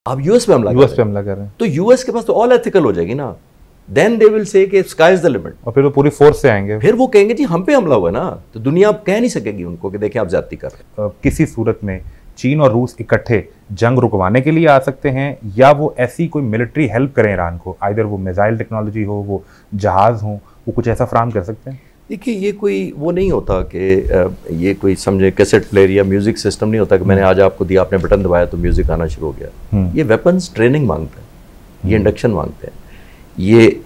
आप यूएस पे हमला कर रहे हैं तो यूएस के पास तो ऑल एथिकल हो जाएगी ना, देन दे विल से कि स्काई इज द लिमिट, और फिर वो पूरी फोर्स से आएंगे, फिर वो कहेंगे जी हम पे हमला हुआ ना, तो दुनिया अब कह नहीं सकेगी उनको कि देखें आप ज्यादती कर रहे हैं। किसी सूरत में चीन और रूस इकट्ठे जंग रुकवाने के लिए आ सकते हैं, या वो ऐसी कोई मिलिट्री हेल्प करें ईरान को, आइदर वो मिसाइल टेक्नोलॉजी हो, वो जहाज हो, वो कुछ ऐसा फराहम कर सकते हैं? देखिए ये कोई वो नहीं होता कि ये कोई समझे कैसेट प्लेयर या म्यूजिक सिस्टम नहीं होता कि मैंने आज आपको दिया, आपने बटन दबाया तो म्यूजिक आना शुरू हो गया। ये वेपन्स ट्रेनिंग मांगते हैं, ये इंडक्शन मांगते हैं, ये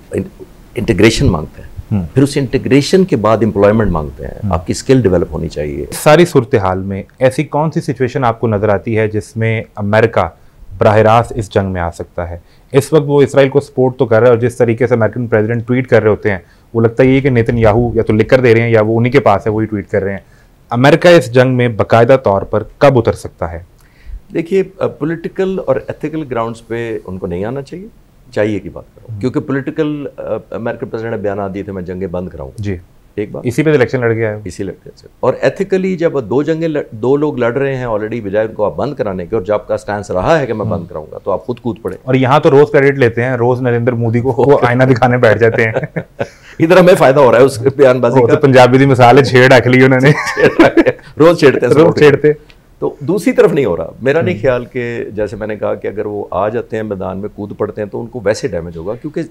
इंटीग्रेशन मांगते हैं, फिर उस इंटीग्रेशन के बाद एम्प्लॉयमेंट मांगते हैं, आपकी स्किल डेवलप होनी चाहिए। सारी सूरत हाल में ऐसी कौन सी सिचुएशन आपको नजर आती है जिसमें अमेरिका बराह रास्त इस जंग में आ सकता है? इस वक्त वो इसराइल को सपोर्ट तो कर रहा है, और जिस तरीके से अमेरिकन प्रेसिडेंट ट्वीट कर रहे होते हैं वो लगता है कि नेतन्याहू या तो लिख कर दे रहे हैं या वो उन्हीं के पास है, वही ट्वीट कर रहे हैं। अमेरिका इस जंग में बाकायदा तौर पर कब उतर सकता है? देखिए पॉलिटिकल और एथिकल ग्राउंड्स पे उनको नहीं आना चाहिए की बात करूँ, क्योंकि पॉलिटिकल अमेरिकन प्रेसिडेंट ने बयान दिए थे मैं जंगें बंद कराऊंगा जी, एक बात, इसी पे इलेक्शन लड़ गया है, इसी लड़के से। और एथिकली जब दो लोग लड़ रहे हैं ऑलरेडी, बजाय उनको आप बंद कराने के, और जब आपका स्टैंस रहा है कि मैं बंद कराऊंगा, तो आप खुद कूद पड़े। और यहाँ तो रोज क्रेडिट लेते हैं, रोज नरेंद्र मोदी को वो आईना दिखाने बैठ जाते हैं इधर हमें फायदा हो रहा है उस बयानबाजी का। तो पंजाबी दी मिसाल है, छेड़ रख ली उन्होंने रोज छेड़ते हैं, रोज छेड़ते। तो दूसरी तरफ नहीं हो रहा। मेरा नहीं ख्याल कि जैसे मैंने कहा कि अगर वो आ जाते हैं मैदान में, कूद पड़ते हैं, तो उनको वैसे डैमेज होगा, क्योंकि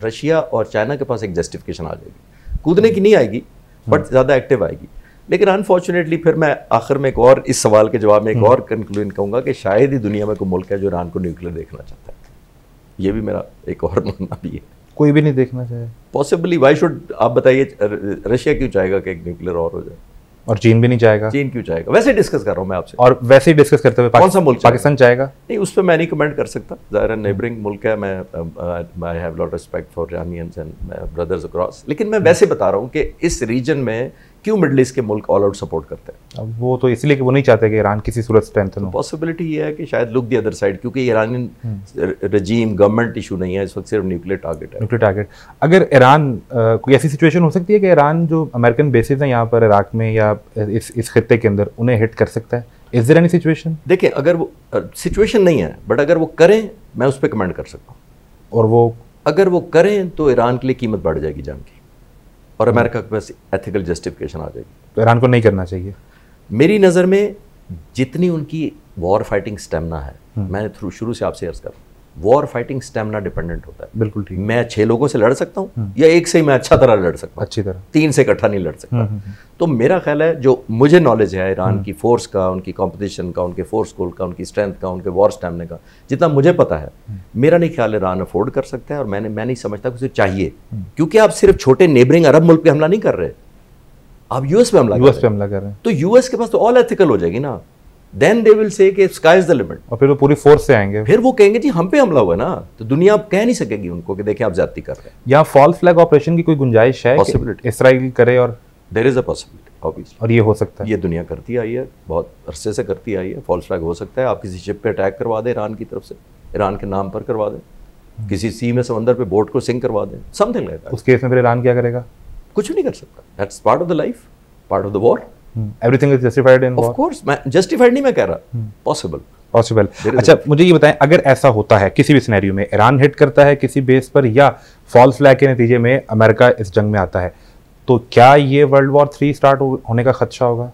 रशिया और चाइना के पास एक जस्टिफिकेशन आ जाएगी, कूदने की नहीं आएगी बट ज़्यादा एक्टिव आएगी। लेकिन अनफॉर्चुनेटली फिर मैं आखिर में एक और इस सवाल के जवाब में एक और कंक्लूजन कहूँगा कि शायद ही दुनिया में कोई मुल्क है जो ईरान को न्यूक्लियर देखना चाहता है। ये भी मेरा एक और मानना भी है। कोई भी नहीं देखना चाहे पॉसिबली, वाई शुड, आप बताइए रशिया क्यों चाहेगा कि एक न्यूक्लियर और हो जाए? और चीन भी नहीं चाहेगा। चीन क्यों चाहेगा? वैसे डिस्कस कर रहा हूँ मैं आपसे। और वैसे ही डिस्कस करते हुए कौन सा मुल्क पाकिस्तान चाहेगा? नहीं, उस पर मैं नहीं कमेंट कर सकता, ज़ाहिर नेबरिंग मुल्क है। मैं I have lot respect for Iranians and brothers across, लेकिन मैं वैसे बता रहा हूँ कि इस रीजन में क्यों मिडल ईस्ट के मुल्क ऑल आउट सपोर्ट करते हैं। अब वो तो इसलिए कि वो नहीं चाहते कि ईरान किसी सूरत स्ट्रेंथन हो। पॉसिबिलिटी ये है कि शायद लुक द अदर साइड, क्योंकि ईरानियन रजीम गवर्नमेंट इशू नहीं है इस वक्त, सिर्फ न्यूक्लियर टारगेट है। Nuclear target. अगर ईरान कोई ऐसी सिचुएशन हो सकती है कि ईरान जो अमेरिकन बेसिस हैं यहाँ पर इराक में या इस खित्ते के अंदर, उन्हें हिट कर सकता है? Is there any situation? देखिए अगर वो सिचुएशन नहीं है, बट अगर वो करें मैं उस पर कमेंट कर सकता हूँ। और वो अगर वो करें तो ईरान के लिए कीमत बढ़ जाएगी जंग की, और अमेरिका के पास एथिकल जस्टिफिकेशन आ जाएगी। तो ईरान को नहीं करना चाहिए मेरी नज़र में। जितनी उनकी वॉर फाइटिंग स्टेमिना है, मैं शुरू से आपसे अर्ज कर रहा हूँ, वॉर फाइटिंग स्टेमिना डिपेंडेंट होता है। बिल्कुल ठीक। मैं 6 लोगों से लड़ सकता हूँ या एक से ही मैं अच्छा तरह लड़ सकता हूँ, अच्छी तरह 3 से इकट्ठा नहीं लड़ सकता। तो मेरा ख्याल है, जो मुझे नॉलेज है ईरान की फोर्स का, उनकी कंपटीशन का, उनके फोर्स गोल का, उनकी स्ट्रेंथ का, उनके वॉर स्टैमिना का, जितना मुझे पता है, मेरा नहीं ख्याल ईरान अफोर्ड कर सकता है। और मैं नहीं समझता कि उसे चाहिए, क्योंकि आप सिर्फ छोटे नेबरिंग अरब मुल्क पे हमला नहीं कर रहे, आप यूएस पे हमला कर रहे हैं। तो यूएस के पास तो ऑल एथिकल हो जाएगी ना, देन दे विल से कि स्काई इज द लिमिट, और फिर वो पूरी फोर्स से आएंगे, फिर वो कहेंगे जी हम पे हमला हुआ ना, तो दुनिया अब कह नहीं सकेगी उनको कि देखें आप ज्यादती कर रहे हैं। यहाँ फॉल्स फ्लैग ऑपरेशन की कोई गुंजाइश है? पॉसिबिलिटी इसराइल करे, और there is a possibility obviously, और ये हो सकता है। ये दुनिया करती आई है, बहुत अरसे से करती आई है। फॉल्स फ्लैग हो सकता है, आप किसी शिप पे अटैक करवा दें ईरान की तरफ से, ईरान के नाम पर करवा दें, किसी सी में समंदर पे बोट को सिंक करवा दें, समथिंग लाइक दैट। उस केस में फिर ईरान क्या करेगा? कुछ नहीं कर सकता, that's part of the life, part of the war. Everything is justified in war. Of course, मैं जस्टिफाइड नहीं मैं कह रहा, पॉसिबल। अच्छा मुझे ये बताएं, अगर ऐसा होता है किसी भी सिनेरियो में, ईरान हिट करता है किसी बेस पर या फॉल्स फ्लैग के नतीजे में अमेरिका इस जंग में आता है, तो क्या ये वर्ल्ड वॉर 3 स्टार्ट होने का खदशा होगा?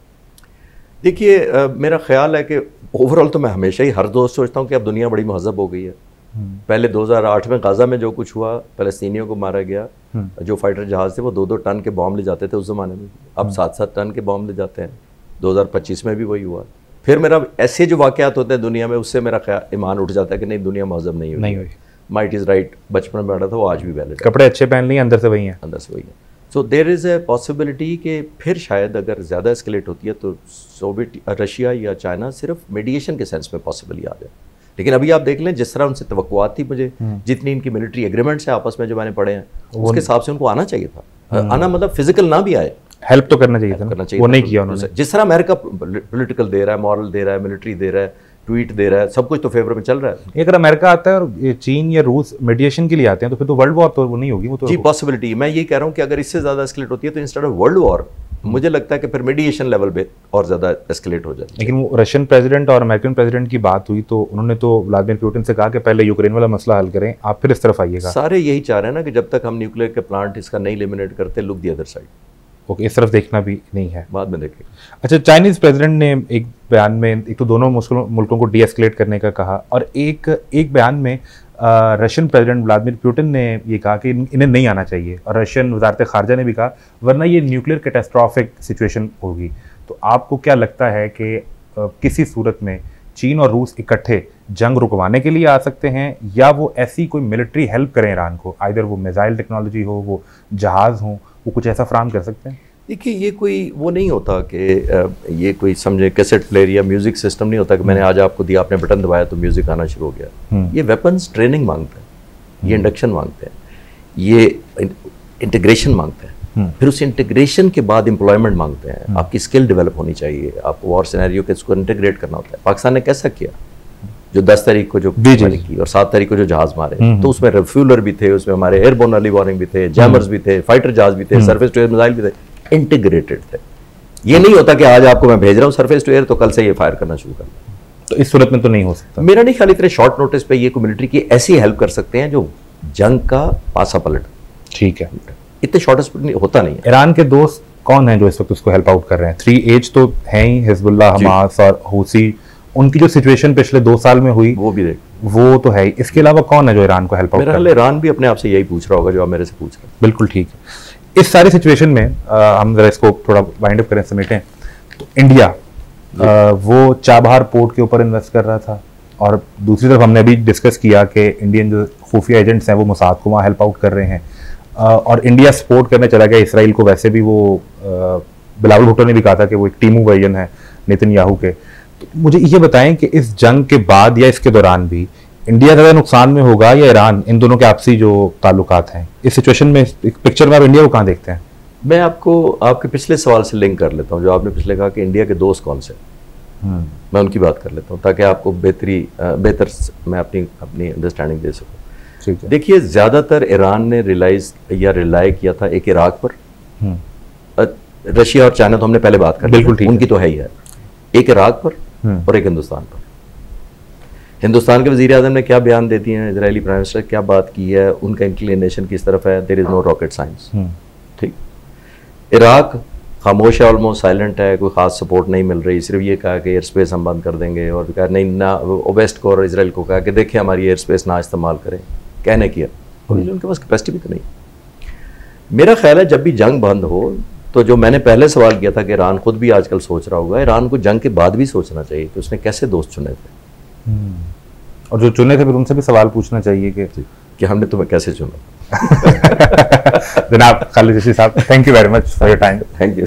देखिए मेरा ख्याल है कि ओवरऑल तो मैं हमेशा ही हर दोस्त सोचता हूँ कि अब दुनिया बड़ी महजब हो गई है। पहले 2008 में गाजा में जो कुछ हुआ, फलस्तीनियों को मारा गया, जो फाइटर जहाज थे वो 2-2 टन के बॉम्ब ले जाते थे उस जमाने में, अब 7-7 टन के बॉम्ब ले जाते हैं। 2025 में भी वही हुआ। फिर मेरा ऐसे जो वाक़यात होते हैं दुनिया में, उससे मेरा ख्याल ईमान उठ जाता है कि नहीं, दुनिया महजब नहीं हुई। माइट इज़ राइट बचपन में पढ़ा था, वो आज भी वैलिड। कपड़े अच्छे पहन लिए, अंदर से वही है, अंदर से वही है। So there is a possibility कि फिर शायद अगर ज़्यादा एस्केलेट होती है तो रशिया या चाइना सिर्फ मीडिएशन के सेंस में पॉसिबली आ जाए। लेकिन अभी आप देख लें जिस तरह उनसे तवक्कुआत थी मुझे, जितनी इनकी मिलिट्री एग्रीमेंट्स है आपस में जो मैंने पढ़े हैं, उसके हिसाब से उनको आना चाहिए था। आना मतलब फिजिकल ना भी आए, हेल्प तो करना चाहिए था, वो नहीं किया उन्होंने। जिस तरह अमेरिका पॉलिटिकल दे रहा है, मॉरल दे रहा है, मिलिट्री दे रहा है, ट्वीट दे रहा है, सब कुछ तो फेवर में चल रहा है। अगर अमेरिका आता है और चीन या रूस मीडिएशन के लिए आते हैं तो फिर तो वर्ल्ड वॉर तो वो नहीं होगी, वो तो जी पॉसिबिलिटी। मैं ये कह रहा हूँ कि अगर इससे ज़्यादा एस्केलेट होती है तो इंस्टेड ऑफ वर्ल्ड वॉर मुझे लगता है कि फिर मीडिएशन लेवल पे और ज़्यादा एस्केलेट हो जाए। लेकिन वो रशियन प्रेसिडेंट और अमेरिकन प्रेसिडेंट की बात हुई तो उन्होंने तो व्लादिमीर पुतिन से कहा कि पहले यूक्रेन वाला मसला हल करें, आप फिर इस तरफ आइएगा। सारे यही चाह रहे हैं ना कि जब तक हम न्यूक्लियर के प्लांट इसका नहीं एलिमिनेट करते, look the other side. Okay, इस तरफ देखना भी नहीं है, बाद में देखें। अच्छा, चाइनीज़ प्रेसिडेंट ने एक बयान में एक तो दोनों मुल्कों को डीएस्केलेट करने का कहा, और एक बयान में रशियन प्रेसिडेंट व्लादिमीर पुतिन ने ये कहा कि इन्हें नहीं आना चाहिए, और रशियन वजारत खारजा ने भी कहा वरना ये न्यूक्लियर कैटास्ट्रॉफिक सिचुएशन होगी। तो आपको क्या लगता है कि किसी सूरत में चीन और रूस इकट्ठे जंग रुकवाने के लिए आ सकते हैं, या वो ऐसी कोई मिलिट्री हेल्प करें ईरान को, आइदर वो मिसाइल टेक्नोलॉजी हो, वो जहाज़ हो, वो कुछ ऐसा फ्राहम कर सकते हैं? देखिए, ये कोई वो नहीं होता कि ये कोई समझे कैसेट प्लेयर या म्यूजिक सिस्टम नहीं होता कि मैंने आज आपको दिया, आपने बटन दबाया तो म्यूजिक आना शुरू हो गया। ये वेपन्स ट्रेनिंग मांगते हैं, ये इंडक्शन मांगते हैं, ये इंटीग्रेशन मांगते हैं, फिर उस इंटीग्रेशन के बाद एम्प्लॉयमेंट मांगते हैं। आपकी स्किल डेवलप होनी चाहिए, आपको वॉर सिनेरियो के इसको इंटीग्रेट करना होता है। पाकिस्तान ने कैसा किया, जो 10 तारीख को जो की और 7 तारीख को जो जहाज मारे, तो उसमें रिफ्यूलर भी थे, उसमें हमारे एयरबोर्न अर्ली वार्निंग भी थे, जैमर्स भी थे, फाइटर जहाज भी थे, सरफेस टू एयर मिसाइल भी थे, इंटीग्रेटेड थे। ये नहीं होता कि आज आपको मैं भेज रहा हूँ सरफेस टू एयर तो कल से ये फायर करना शुरू करना। तो इस सूरत में तो नहीं हो सकता। मेरा नहीं ख्याल इतने शॉर्ट नोटिस पे ये को मिलिट्री की ऐसी हेल्प कर सकते हैं जो जंग का पासा पलट। ठीक है, इतने शॉर्ट होता नहीं है। ईरान के दोस्त कौन हैं जो इस वक्त उसको हेल्प आउट कर रहे हैं? 3H तो है ही, हिजबुल्लाह, हमास और हूसी, उनकी जो सिचुएशन पिछले 2 साल में हुई वो भी देख, वो तो है ही। इसके अलावा कौन है जो ईरान को हेल्प आउट कर रहा है? ईरान भी अपने आप से यही पूछ रहा होगा जो आप मेरे से पूछ रहे हैं। बिल्कुल ठीक है। इस सारी सिचुएशन में हम जरा इसको थोड़ा वाइंड अप करें, समेटें, तो इंडिया वो चाबहार पोर्ट के ऊपर इन्वेस्ट कर रहा था, और दूसरी तरफ हमने अभी डिस्कस किया कि इंडियन जो खुफिया एजेंट्स हैं वो मोसाद को वहाँ हेल्प आउट कर रहे हैं, और इंडिया सपोर्ट करने चला गया इसराइल को। वैसे भी वो बिलावल भुट्टो ने भी कहा था कि वो एक टीमू वर्जन है नेतन्याहू के। तो मुझे ये बताएं कि इस जंग के बाद या इसके दौरान भी इंडिया ज़्यादा नुकसान में होगा या ईरान? इन दोनों के आपसी जो ताल्लुकात हैं, इस सिचुएशन में, इस पिक्चर में आप इंडिया को कहाँ देखते हैं? मैं आपको आपके पिछले सवाल से लिंक कर लेता हूँ, जो आपने पिछले कहा कि इंडिया के दोस्त कौन से, मैं उनकी बात कर लेता हूँ ताकि आपको बेहतर मैं अपनी अंडरस्टैंडिंग दे सकूँ। देखिए, ज़्यादातर ईरान ने रिलाई किया था एक इराक पर, रशिया और चाइना तो हमने पहले बात कर, बिल्कुल ठीक, उनकी तो है ही है, एक इराक पर और एक हिंदुस्तान पर। हिंदुस्तान के वज़ीर आज़म ने क्या बयान दे दिए हैं, इजरायली प्राइम मिनिस्टर क्या बात की है, उनका इंक्लिनेशन किस तरफ है, there is no rocket science. ठीक, इराक खामोश है, ऑलमोस्ट साइलेंट है, कोई खास सपोर्ट नहीं मिल रही, सिर्फ ये कहा कि एयर स्पेस हम बंद कर देंगे, और कहा नहीं ना, वेस्ट को और इसराइल को कहा कि देखिए हमारी एयर स्पेस ना इस्तेमाल करें, कहने किया, और उनके पास कैपेसिटी भी तो नहीं। मेरा ख्याल है जब भी जंग बंद हो, तो जो मैंने पहले सवाल किया था कि ईरान खुद भी आजकल सोच रहा होगा, ईरान को जंग के बाद भी सोचना चाहिए कि उसने कैसे दोस्त चुने थे, और जो चुने थे फिर उनसे भी सवाल पूछना चाहिए कि हमने तुम्हें कैसे चुना। जनाब खालिद चिश्ती साहब, thank you very much for your time. Thank you.